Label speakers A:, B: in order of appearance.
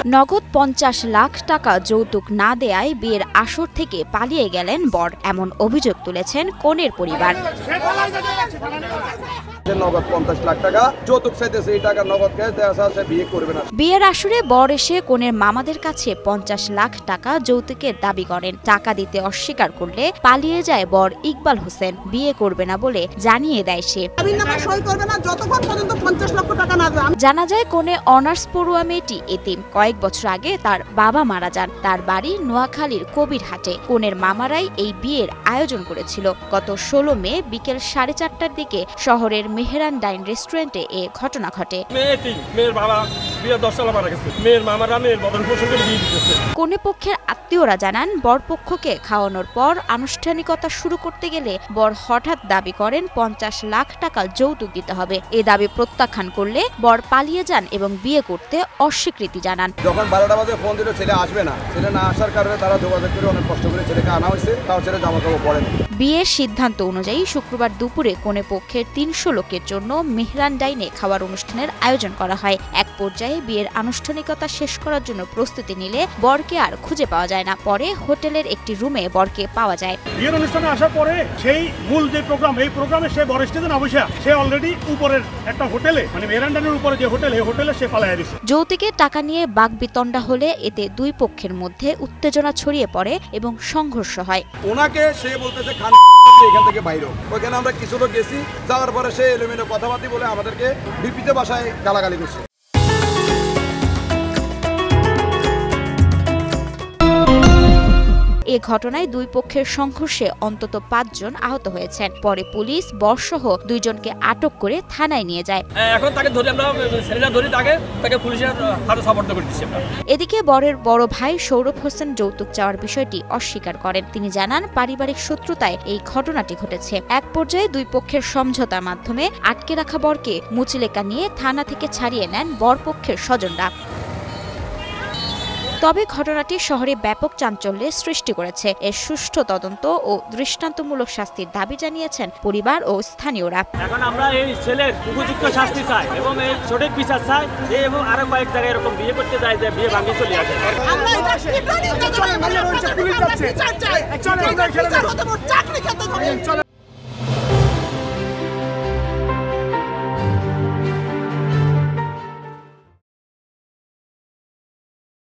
A: নগদ ৫০ লাখ টাকা যৌতুক না দেয়ায় বিয়ের আসর থেকে পালিয়ে গেলেন বর, এমন অভিযোগ তুলেছেন কনের পরিবার। বিয়ের আসরে বর এসে কনের মামাদের কাছে ৫০ লাখ টাকা যৌতুকের দাবি করেন। টাকা দিতে অস্বীকার করলে পালিয়ে যায় বর ইকবাল হোসেন। বিয়ে করবে না বলে জানিয়ে দেয় সে। জানা যায় কনে অনার্স পড়ুয়া মেয়েটি এতিম। কয়েক বছর আগে তার বাবা মারা যান। তার বাড়ি নোয়াখালীর কবিরহাটে। কনের মামারাই এই বিয়ের আয়োজন করেছিল। গত ১৬ মে বিকেল ৪:৩০টার দিকে শহরের মেহরান ডাইন রেস্টুরেন্টে এ ঘটনা ঘটে। কনে পক্ষের আত্মীয়রা জানান, বরপক্ষকে খাওয়ানোর পর আনুষ্ঠানিকতা শুরু করতে গেলে বর হঠাৎ দাবি করেন ৫০ লাখ টাকা যৌতুক দিতে হবে। এ দাবি প্রত্যাখ্যান করলে বর পালিয়ে যান এবং বিয়ে করতে অস্বীকৃতি জানান।
B: যখন ১২টা বাজে ফোন দিল ছেলে আসবে না, ছেলে না আসার কারণে তারা যোগাযোগ করে অনেক কষ্ট করে ছেলেকে আনা হয়েছে, তাও ছেলে জামা কাপড় পরেনি।
A: বিয়ের সিদ্ধান্ত অনুযায়ী শুক্রবার দুপুরে কনে পক্ষের ৩০০ লোকের জন্য মেহরান ডাইনে খাওয়ার অনুষ্ঠানের আয়োজন করা হয়। এক পর্যায়ে বিয়ের আনুষ্ঠানিকতা শেষ করার জন্য প্রস্তুতি নিলে বরকে আর খুঁজে পাওয়া যায় না। পরে হোটেলের একটি রুমে বরকে পাওয়া যায়।
C: বিয়ের অনুষ্ঠানে আসার পরে সেই মূল যে প্রোগ্রাম, এই প্রোগ্রামে সে বর স্টেজে না বসে সে অলরেডি উপরের একটা হোটেলে, মানে মেহরান ডাইনের উপরে যে হোটেল, এই হোটেলে সে পালায় গেছে।
A: যৌতুকের টাকা নিয়ে বাকবিতণ্ডা হলে এতে দুই পক্ষের মধ্যে উত্তেজনা ছড়িয়ে পড়ে এবং সংঘর্ষ হয়।
B: ওনাকে সে বলতেছে খান এখান থেকে বাইরে। ওইখানে আমরা কিছু লোক গেছি, যাওয়ার পরে সে এলোমেলো কথাবার্তা বলে আমাদেরকে বিপরীত ভাষায় গালাগালি করছে।
A: এ ঘটনায় দুই পক্ষের সংঘর্ষে অন্তত ৫ জন আহত হয়েছেন। পরে পুলিশ বরসহ ২ জনকে আটক করে থানায় নিয়ে যায়।
D: এখন তাকে ধরে আমরা ছেলেরা ধরি, তাকে পুলিশের হাতে সোপর্দ করে দিচ্ছি আমরা।
A: এদিকে বরের বড় ভাই সৌরভ হোসেন যৌতুক চাওয়ার বিষয়টি অস্বীকার করেন। তিনি জানান, পারিবারিক শত্রুতায় এই ঘটনাটি ঘটেছে। এক পর্যায়ে দুই পক্ষের সমঝোতার মাধ্যমে আটকে রাখা বরকে মুচলেকা নিয়ে থানা থেকে ছাড়িয়ে নেন বরপক্ষের স্বজনরা। তবে ঘটনাটি শহরে ব্যাপক চাঞ্চল্যের সৃষ্টি করেছে। এর সুষ্ঠু তদন্ত ও দৃষ্টান্তমূলক শাস্তির দাবি জানিয়েছেন পরিবার ও স্থানীয়রা।
D: এখন আমরা এই ছেলের উপযুক্ত শাস্তি চাই এবং এই সঠিক বিচার চাই এবং আরো কয়েক জায়গায় এরকম বিয়ে করতে যায় যে বিয়ে ভাঙিয়ে চলে আসে।